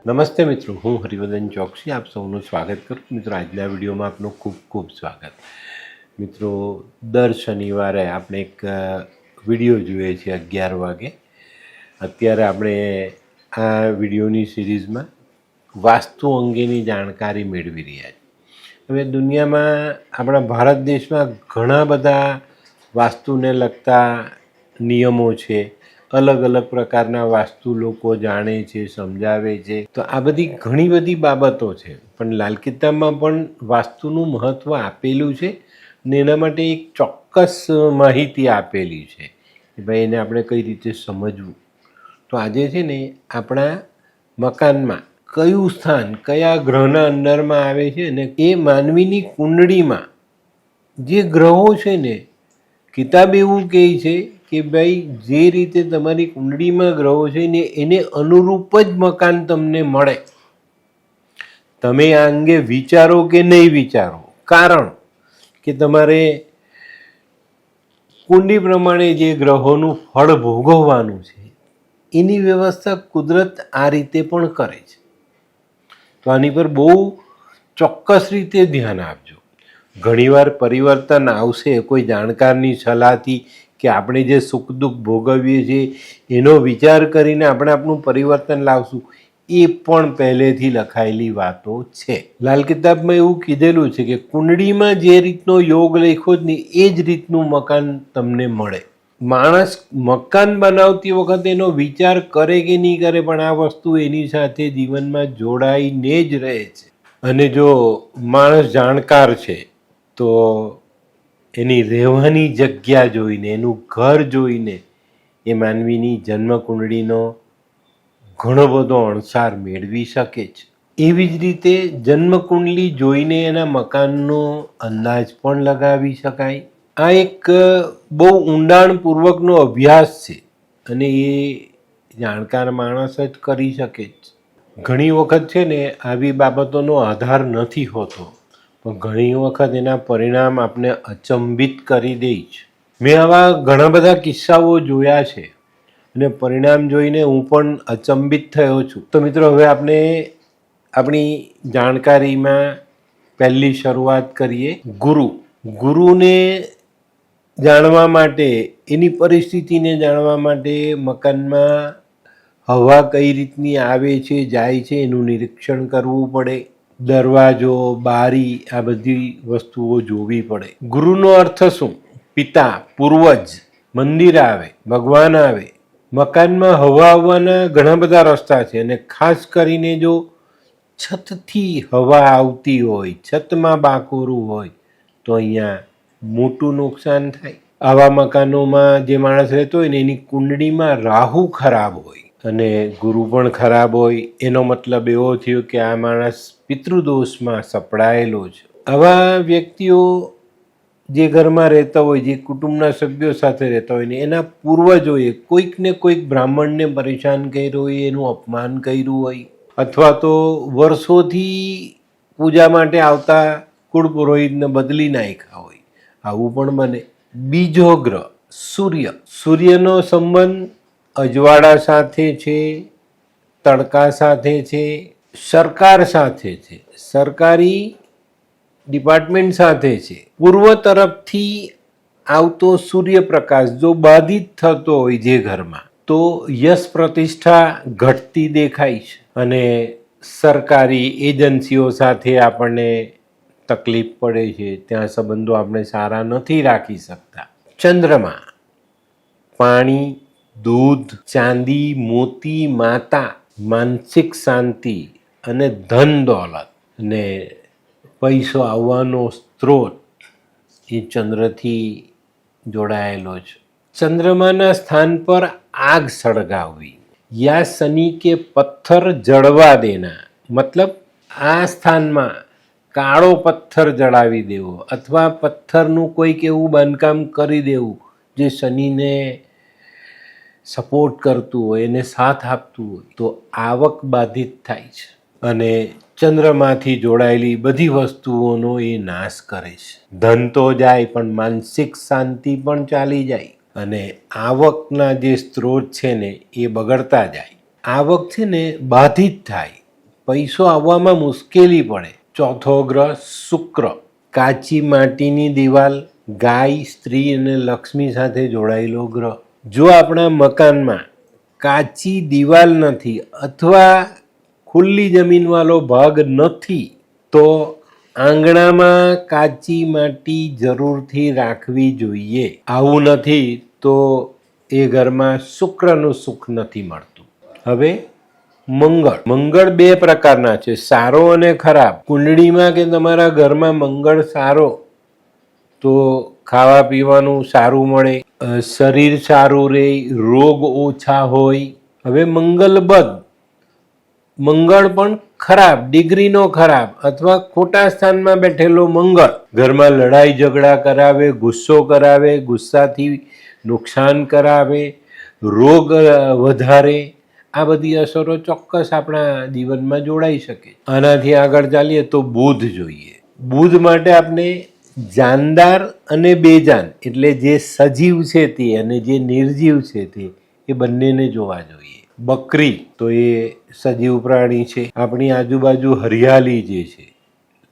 નમસ્તે મિત્રો, હું હરિવર્ધન ચોકસી આપ સૌનું સ્વાગત કરું. મિત્રો, આજના વિડીયોમાં આપનું ખૂબ ખૂબ સ્વાગત. મિત્રો, દર શનિવારે આપણે એક વિડીયો જોઈએ છીએ 11 વાગે. અત્યારે આપણે આ વિડીયોની સિરીઝમાં વાસ્તુ અંગેની જાણકારી મેળવી રહ્યા છીએ. હવે દુનિયામાં આપણા ભારત દેશમાં ઘણા બધા વાસ્તુને લગતા નિયમો છે. અલગ અલગ પ્રકારના વાસ્તુ લોકો જાણે છે, સમજાવે છે. તો આ બધી ઘણી બધી બાબતો છે, પણ લાલ કિતાબમાં પણ વાસ્તુનું મહત્ત્વ આપેલું છે ને એના માટે એક ચોક્કસ માહિતી આપેલી છે કે ભાઈ એને આપણે કઈ રીતે સમજવું. તો આજે છે ને આપણા મકાનમાં કયું સ્થાન કયા ગ્રહના અંદરમાં આવે છે અને એ માનવીની કુંડળીમાં જે ગ્રહો છે ને, કિતાબ એવું કહે છે કે ભાઈ જે રીતે તમારી કુંડળીમાં ગ્રહો છે ને એને અનુરૂપ જ મકાન તમને મળે. તમે આ અંગે વિચારો કે નહીં વિચારો, કારણ કે તમારે કુંડળી પ્રમાણે જે ગ્રહોનું ફળ ભોગવવાનું છે એની વ્યવસ્થા કુદરત આ રીતે પણ કરે છે. તો આની પર બહુ ચોક્કસ રીતે ધ્યાન આપજો. ઘણીવાર પરિવર્તન આવશે કોઈ જાણકારની સલાહથી, કે આપણે જે સુખ દુઃખ ભોગવીએ છીએ એનો વિચાર કરીને આપણે આપણું પરિવર્તન લાવશું, એ પણ પહેલેથી લખાયેલી વાતો છે. લાલ કિતાબમાં એવું કીધેલું છે કે કુંડળીમાં જે રીતનો યોગ લખ્યો જ નહીં એ જ રીતનું મકાન તમને મળે. માણસ મકાન બનાવતી વખતે એનો વિચાર કરે કે નહીં કરે, પણ આ વસ્તુ એની સાથે જીવનમાં જોડાઈને જ રહે છે. અને જો માણસ જાણકાર છે તો એની રહેવાની જગ્યા જોઈને, એનું ઘર જોઈને એ માનવીની જન્મકુંડળીનો ઘણો બધો અણસાર મેળવી શકે છે. એવી જ રીતે જન્મકુંડલી જોઈને એના મકાનનો અંદાજ પણ લગાવી શકાય. આ એક બહુ ઊંડાણપૂર્વકનો અભ્યાસ છે અને એ જાણકાર માણસ જ કરી શકે છે. ઘણી વખત છે ને આવી બાબતોનો આધાર નથી હોતો, પણ ઘણી વખત એના પરિણામ આપણે અચંબિત કરી દે છે. મેં આવા ઘણા બધા કિસ્સાઓ જોયા છે અને પરિણામ જોઈને હું પણ અચંબિત થયો છું. તો મિત્રો, હવે આપણે આપણી જાણકારીમાં પહેલી શરૂઆત કરીએ. ગુરુને જાણવા માટે, એની પરિસ્થિતિને જાણવા માટે મકાનમાં હવા કઈ રીતની આવે છે જાય છે એનું નિરીક્ષણ કરવું પડે. દરવાજો, બારી, આ બધી વસ્તુઓ જોવી પડે. ગુરુનો અર્થ શું? પિતા, પૂર્વજ, મંદિર આવે, ભગવાન આવે. મકાનમાં હવા આવવાના ઘણા બધા રસ્તા છે અને ખાસ કરીને જો છતથી હવા આવતી હોય, છતમાં બાકોરું હોય તો અહીંયા મોટું નુકસાન થાય. આવા મકાનોમાં જે માણસ રહેતો હોય ને એની કુંડળીમાં રાહુ ખરાબ હોય અને ગુરુ પણ ખરાબ હોય, એનો મતલબ એવો થયો કે આ માણસ પિતૃદોષમાં સપડાયેલો છે. આવા વ્યક્તિઓ જે ઘરમાં રહેતા હોય, જે કુટુંબના સભ્યો સાથે રહેતા હોય ને એના પૂર્વજોએ કોઈક ને કોઈક બ્રાહ્મણને પરેશાન કર્યો હોય, એનું અપમાન કર્યું હોય, અથવા તો વર્ષોથી પૂજા માટે આવતા કુળ પુરોહિતને બદલી નાખ્યા હોય, આવું પણ બને. બીજો ગ્રહ સૂર્યનો સંબંધ અજવાળા સાથે છે, તડકા સાથે છે, સરકાર સાથે છે, સરકારી ડિપાર્ટમેન્ટ સાથે છે. પૂર્વ તરફથી આવતો સૂર્યપ્રકાશ જો બાધિત થતો હોય જે ઘરમાં, તો યશ પ્રતિષ્ઠા ઘટતી દેખાય છે અને સરકારી એજન્સીઓ સાથે આપણને તકલીફ પડે છે, ત્યાં સંબંધો આપણે સારા નથી રાખી શકતા. ચંદ્રમા પાણી, દૂધ, ચાંદી, મોતી, માતા, માનસિક શાંતિ અને ધન દોલત ને પૈસો આવવાનો સ્ત્રોત એ ચંદ્રથી જોડાયેલો છે. ચંદ્રમાના સ્થાન પર આગ સળગાવવી, યા શનિ કે પથ્થર જળવા દેના, મતલબ આ સ્થાનમાં કાળો પથ્થર જડાવી દેવો અથવા પથ્થરનું કોઈક એવું બાંધકામ કરી દેવું જે શનિને સપોર્ટ કરતું હોય, એને સાથ આપતું હોય, તો આવક બાધિત થાય છે અને ચંદ્રમાંથી જોડાયેલી બધી વસ્તુઓનો એ નાશ કરે છે. ધન તો જાય પણ માનસિક શાંતિ પણ ચાલી જાય અને આવકના જે સ્ત્રોત છે ને એ બગડતા જાય. આવક છે ને બાધિત થાય પૈસો આવવામાં મુશ્કેલી પડે. ચોથો ગ્રહ શુક્ર, કાચી માટીની દિવાલ, ગાય, સ્ત્રી અને લક્ષ્મી સાથે જોડાયેલો ગ્રહ. જો આપણા મકાનમાં કાચી દિવાલ નથી અથવા ખુલ્લી જમીનવાળો ભાગ નથી તો આંગણામાં કાચી માટી જરૂરથી રાખવી જોઈએ. આવું નથી તો એ ઘરમાં શુક્રનું સુખ નથી મળતું. હવે મંગળ બે પ્રકારના છે, સારો અને ખરાબ. કુંડળીમાં કે તમારા ઘરમાં મંગળ સારો તો ખાવા પીવાનું સારું મળે, શરીર સારું રહે, રોગ ઓછા હોય. હવે મંગળ પણ ખરાબ, ડિગ્રીનો ખરાબ અથવા ખોટા સ્થાનમાં બેઠેલો મંગળ ઘરમાં લડાઈ ઝઘડા કરાવે, ગુસ્સો કરાવે, ગુસ્સાથી નુકસાન કરાવે, રોગ વધારે. આ બધી અસરો ચોક્કસ આપણા જીવનમાં જોડાઈ શકે. આનાથી આગળ ચાલીએ તો બુધ જોઈએ. બુધ માટે આપણે જાનદાર અને બેજાન એટલે જે સજીવ છે તે અને જે નિર્જીવ છે તે એ બંનેને જોવા જોઈએ. બકરી તો એ સજીવ પ્રાણી છે. આપણી આજુબાજુ હરિયાળી જે છે,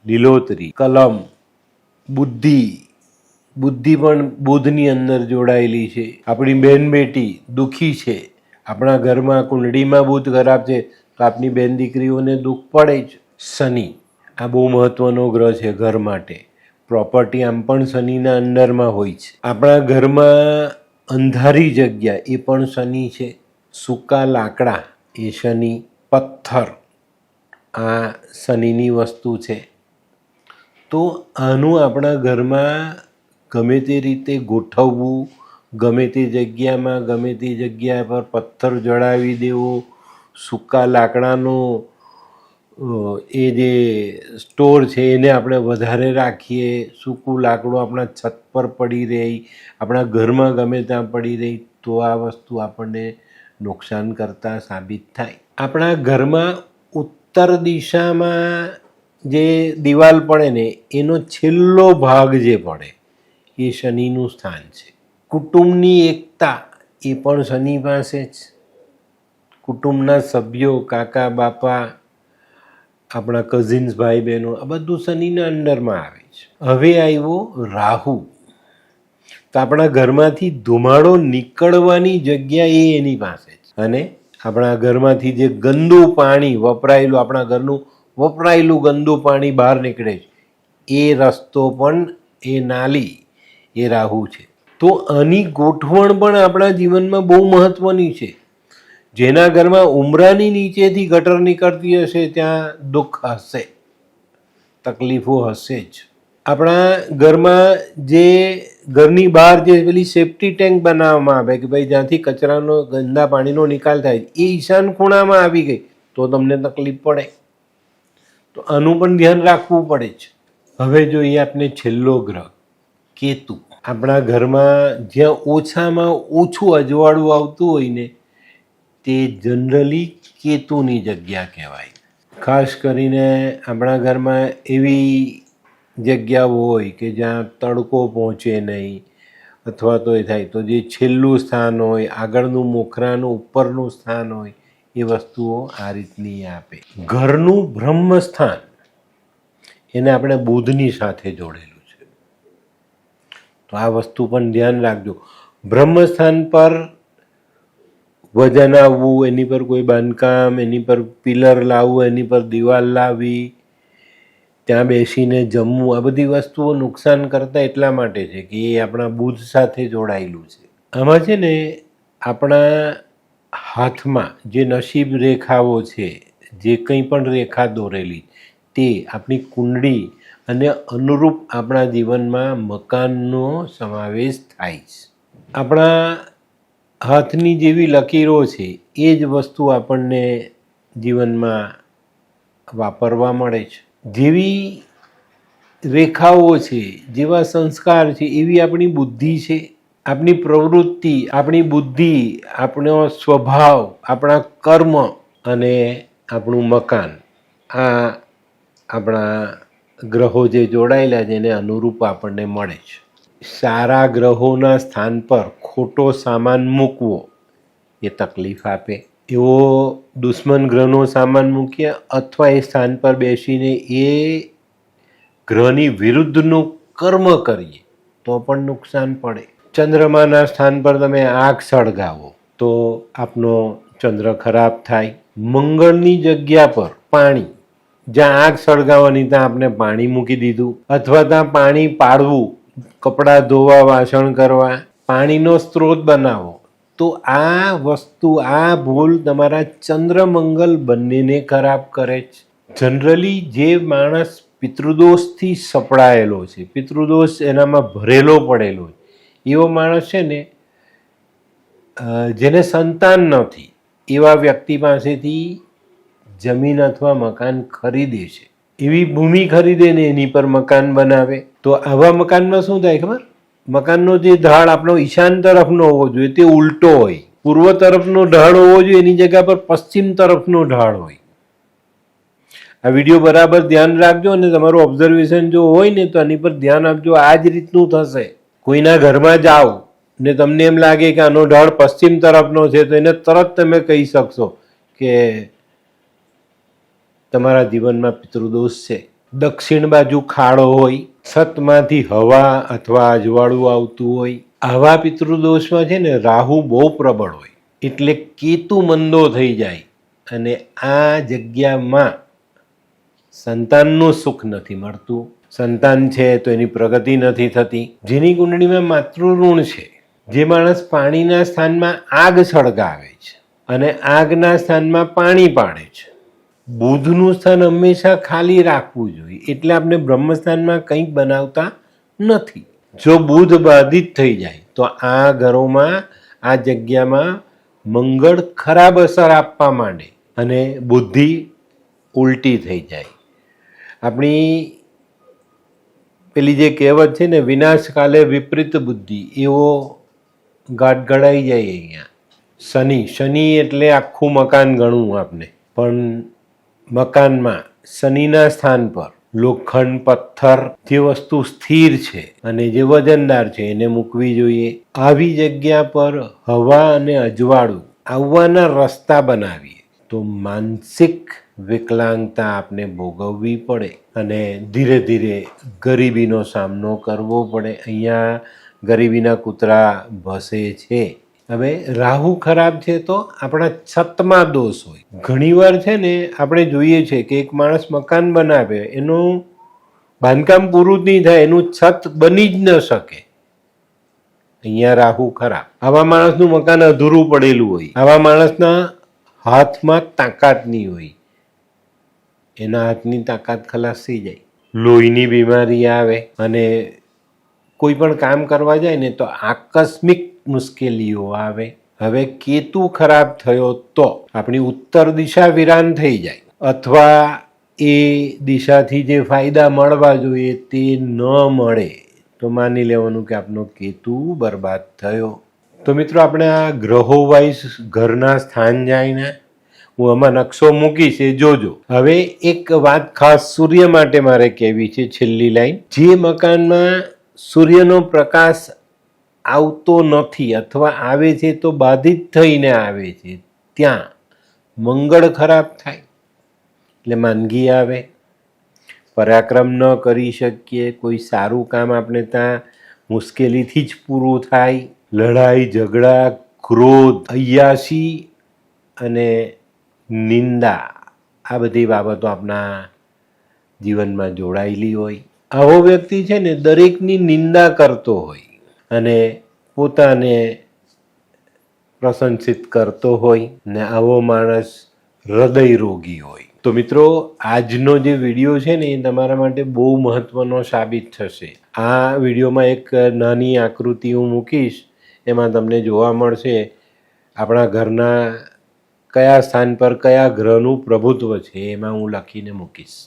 લીલોતરી, કલમ, બુદ્ધિ પણ બુધની અંદર જોડાયેલી છે. આપણી બેન બેટી દુઃખી છે, આપણા ઘરમાં કુંડળીમાં બુધ ખરાબ છે તો આપણી બેન દીકરીઓને દુઃખ પડે જ. શનિ, આ બહુ મહત્વનો ગ્રહ છે ઘર માટે. પ્રોપર્ટી આમ પણ શનિના અંડરમાં હોય છે. આપણા ઘરમાં અંધારી જગ્યા એ પણ શનિ છે. સૂકા લાકડા એ શનિ, પથ્થર આ શનિની વસ્તુ છે. તો આનું આપણા ઘરમાં ગમે તે રીતે ગોઠવવું, ગમે તે જગ્યામાં ગમે તે જગ્યા પર પથ્થર જડાવી દેવો, સૂકા લાકડાનો એ જે સ્ટોર છે એને આપણે વધારે રાખીએ, સૂકું લાકડું આપણા છત પર પડી રહી, આપણા ઘરમાં ગમે ત્યાં પડી રહી તો આ વસ્તુ આપણને નુકસાન કરતા સાબિત થાય. આપણા ઘરમાં ઉત્તર દિશામાં જે દિવાલ પડે ને એનો છેલ્લો ભાગ જે પડે એ શનિનું સ્થાન છે. કુટુંબની એકતા એ પણ શનિ પાસે જ. કુટુંબના સભ્યો, કાકા બાપા, આપણા કઝિન્સ, ભાઈ બહેનો આ બધું શનિના અંડરમાં આવે છે. હવે આવ્યો રાહુ. તો આપણા ઘરમાંથી ધુમાડો નીકળવાની જગ્યા એ એની પાસે છે. અને આપણા ઘરમાંથી જે ગંદુ પાણી વપરાયેલું, આપણા ઘરનું વપરાયેલું ગંદુ પાણી બહાર નીકળે છે એ રસ્તો પણ એ નાલી એ રાહુ છે. તો આની ગોઠવણ પણ આપણા જીવનમાં બહુ મહત્વની છે. જેના ઘરમાં ઉંબરાની નીચેથી ગટર નીકળતી હશે ત્યાં દુઃખ હશે, તકલીફો હશે જ. આપણા ઘરમાં જે ઘરની બહાર જે પેલી સેફ્ટી ટેન્ક બનાવવામાં આવે કે ભાઈ જ્યાંથી કચરાનો ગંદા પાણીનો નિકાલ થાય એ ઈશાન ખૂણામાં આવી ગઈ તો તમને તકલીફ પડે. તો આનું પણ ધ્યાન રાખવું પડે છે. હવે જોઈએ આપણે છેલ્લો ગ્રહ કેતુ. આપણા ઘરમાં જ્યાં ઓછામાં ઓછું અજવાળું આવતું હોય ને તે જનરલી કેતુની જગ્યા કહેવાય. ખાસ કરીને આપણા ઘરમાં એવી જગ્યાઓ હોય કે જ્યાં તડકો પહોંચે નહીં અથવા તો એ થાય તો જે છેલ્લું સ્થાન હોય, આગળનું મોખરાનું ઉપરનું સ્થાન હોય એ વસ્તુઓ આ રીતની આપે. ઘરનું બ્રહ્મ સ્થાન એને આપણે બુધની સાથે જોડેલું છે. તો આ વસ્તુ પણ ધ્યાન રાખજો. બ્રહ્મસ્થાન પર વજન આવવું, એની પર કોઈ બાંધકામ, એની પર પિલર લાવવું, એની પર દિવાલ લાવવી, ત્યાં બેસીને જમવું, આ બધી વસ્તુઓ નુકસાન કરતા એટલા માટે છે કે એ આપણા બુધ સાથે જોડાયેલું છે. આમાં છે ને આપણા હાથમાં જે નસીબ રેખાઓ છે, જે કંઈ પણ રેખા દોરેલી તે આપણી કુંડળી અને અનુરૂપ આપણા જીવનમાં મકાનનો સમાવેશ થાય છે. આપણા હાથની જેવી લકીરો છે એ જ વસ્તુ આપણને જીવનમાં વાપરવા મળે છે. જેવી રેખાઓ છે, જેવા સંસ્કાર છે એવી આપણી બુદ્ધિ છે. આપણી પ્રવૃત્તિ, આપણી બુદ્ધિ, આપણો સ્વભાવ, આપણા કર્મ અને આપણું મકાન આ આપણા ગ્રહો જે જોડાયેલા છે એને અનુરૂપ આપણને મળે છે. સારા ગ્રહોના સ્થાન પર ખોટો સામાન મૂકવો એ તકલીફ આપે. એવો દુશ્મન ગ્રહનો સામાન મૂકીએ અથવા એ સ્થાન પર બેસીને એ ગ્રહની વિરુદ્ધનું કર્મ કરીએ તો પણ નુકસાન પડે. ચંદ્રમાના સ્થાન પર તમે આગ સળગાવો તો આપનો ચંદ્ર ખરાબ થાય. મંગળની જગ્યા પર પાણી, જ્યાં આગ સળગાવવાની ત્યાં આપણે પાણી મૂકી દીધું અથવા ત્યાં પાણી પાડવું, કપડાં ધોવા, વાસણ કરવા, પાણીનો સ્ત્રોત બનાવો, તો આ વસ્તુ, આ ભૂલ તમારા ચંદ્ર મંગલ બંનેને ખરાબ કરે છે. જનરલી જે માણસ પિતૃદોષથી સપડાયેલો છે, પિતૃદોષ એનામાં ભરેલો પડેલો છે, એવો માણસ છે ને, જેને સંતાન નથી, એવા વ્યક્તિ પાસેથી જમીન અથવા મકાન ખરીદે છે. એવી ભૂમિ ખરીદે ને એની પર મકાન બનાવે તો આવા મકાનમાં શું થાય ખબર? મકાનનો જે ઢાળ આપણો ઈશાન તરફનો હોવો જોઈએ તે ઉલટો હોય. પૂર્વ તરફનો ઢાળ હોવો જોઈએ, એની જગ્યા પર પશ્ચિમ તરફનો ઢાળ હોય. આ વિડીયો બરાબર ધ્યાન રાખજો અને તમારું ઓબ્ઝર્વેશન જો હોય ને તો આની પર ધ્યાન આપજો. આ જ રીતનું થશે. કોઈના ઘરમાં જાઓ ને તમને એમ લાગે કે આનો ઢાળ પશ્ચિમ તરફનો છે તો એને તરત તમે કહી શકશો કે તમારા જીવનમાં પિતૃદોષ છે. દક્ષિણ બાજુ ખાડો હોય, છતમાંથી હવા અથવા અજવાળું આવતું હોય, આવા પિતૃદોષમાં છે ને રાહુ બહુ પ્રબળ હોય એટલે કેતુ મંદો થઈ જાય અને આ જગ્યામાં સંતાનનું સુખ નથી મળતું. સંતાન છે તો એની પ્રગતિ નથી થતી. જેની કુંડળીમાં માતૃઋણ છે, જે માણસ પાણીના સ્થાનમાં આગ સળગાવે છે અને આગના સ્થાનમાં પાણી પાડે છે, બુધનું સ્થાન હંમેશા ખાલી રાખવું જોઈએ. એટલે આપણે બ્રહ્મસ્થાનમાં કંઈક બનાવતા નથી. જો બુધ બાધિત થઈ જાય તો આ ઘરોમાં, આ જગ્યામાં મંગળ ખરાબ અસર આપવા માંડે અને બુદ્ધિ ઉલટી થઈ જાય. આપણી પેલી જે કહેવત છે ને, વિનાશ કાલે વિપરીત બુદ્ધિ, એવો ગાંઠ ગળાઈ જાય અહીંયા. શનિ એટલે આખું મકાન ગણવું આપણે, પણ મકાનમાં શનિના સ્થાન પર લોખંડ, પથ્થર, જે વસ્તુ સ્થિર છે અને જે વજનદાર છે એને મૂકવી જોઈએ. આવી જગ્યા પર હવા અને અજવાળું આવવાના રસ્તા બનાવીએ તો માનસિક વિકલાંગતા આપને ભોગવવી પડે અને ધીરે ધીરે ગરીબીનો સામનો કરવો પડે. અહીંયા ગરીબીના કૂતરા ભસે છે. હવે રાહુ ખરાબ છે તો આપણા છતમાં દોષ હોય. ઘણીવાર છે ને આપણે જોઈએ છે કે એક માણસ મકાન બનાવે, એનું બાંધકામ પૂરું જ નહીં થાય, એનું છત બની જ ન શકે. અહીંયા રાહુ ખરાબ. આવા માણસનું મકાન અધૂરું પડેલું હોય. આવા માણસના હાથમાં તાકાત નહીં હોય, એના હાથની તાકાત ખલાસ થઈ જાય. લોહીની બીમારી આવે અને કોઈ પણ કામ કરવા જાય ને તો આકસ્મિક મુશ્કેલીઓ આવે. હવે કેતુ ખરાબ થયો તો આપણી ઉત્તર દિશા વિરાન થઈ જાય અથવા એ દિશાથી જે ફાયદા મળવા જોઈએ તે ન મળે તો માની લેવાનું કે આપનો કેતુ બરબાદ થયો. તો મિત્રો, આપણે આ ગ્રહો વાઇઝ ઘરના સ્થાન જાણીને હું આમાં નકશો મૂકીશ, એ જોજો. હવે એક વાત ખાસ સૂર્ય માટે મારે કહેવી છે, છેલ્લી લાઈન. જે મકાનમાં સૂર્યનો પ્રકાશ આવતો નથી અથવા આવે છે તો બાધિત થઈને આવે છે, ત્યાં મંગળ ખરાબ થાય એટલે માંદગી આવે, પરાક્રમ ન કરી શકીએ, કોઈ સારું કામ આપણે ત્યાં મુશ્કેલીથી જ પૂરું થાય, લડાઈ ઝઘડા, ક્રોધ, અય્યાસી અને નિંદા, આ બધી બાબતો આપણા જીવનમાં જોડાયેલી હોય. આવો વ્યક્તિ છે ને દરેકની નિંદા કરતો હોય અને પોતાને પ્રશંસિત કરતો હોય ને આવો માણસ હૃદય રોગી હોય. તો મિત્રો, આજનો જે વિડીયો છે ને એ તમારા માટે બહુ મહત્વનો સાબિત થશે. આ વિડીયોમાં એક નાની આકૃતિ હું મૂકીશ, એમાં તમને જોવા મળશે આપણા ઘરના કયા સ્થાન પર કયા ગ્રહનું પ્રભુત્વ છે, એમાં હું લખીને મૂકીશ.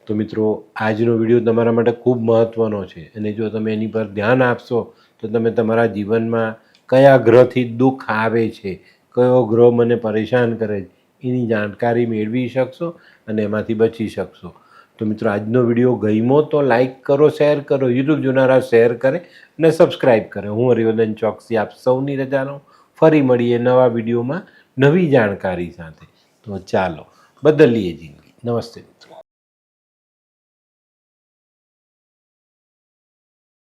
તો મિત્રો, આજનો વિડીયો તમારા માટે ખૂબ મહત્વનો છે અને જો તમે એની પર ધ્યાન આપશો તો તમે તમારા જીવનમાં કયા ગ્રહથી દુઃખ આવે છે, કયો ગ્રહ મને પરેશાન કરે છે, એની જાણકારી મેળવી શકશો અને એમાંથી બચી શકશો. તો મિત્રો, આજનો વિડીયો ગમ્યો તો લાઈક કરો, શેર કરો, યુટ્યુબ જોનારા શેર કરે અને સબસ્ક્રાઈબ કરે. હું હરિવર્ધન ચોકસી આપ સૌની રજા લઉં. ફરી મળીએ નવા વિડીયોમાં નવી જાણકારી સાથે. તો ચાલો બદલીએ જિંદગી. નમસ્તે મિત્રો.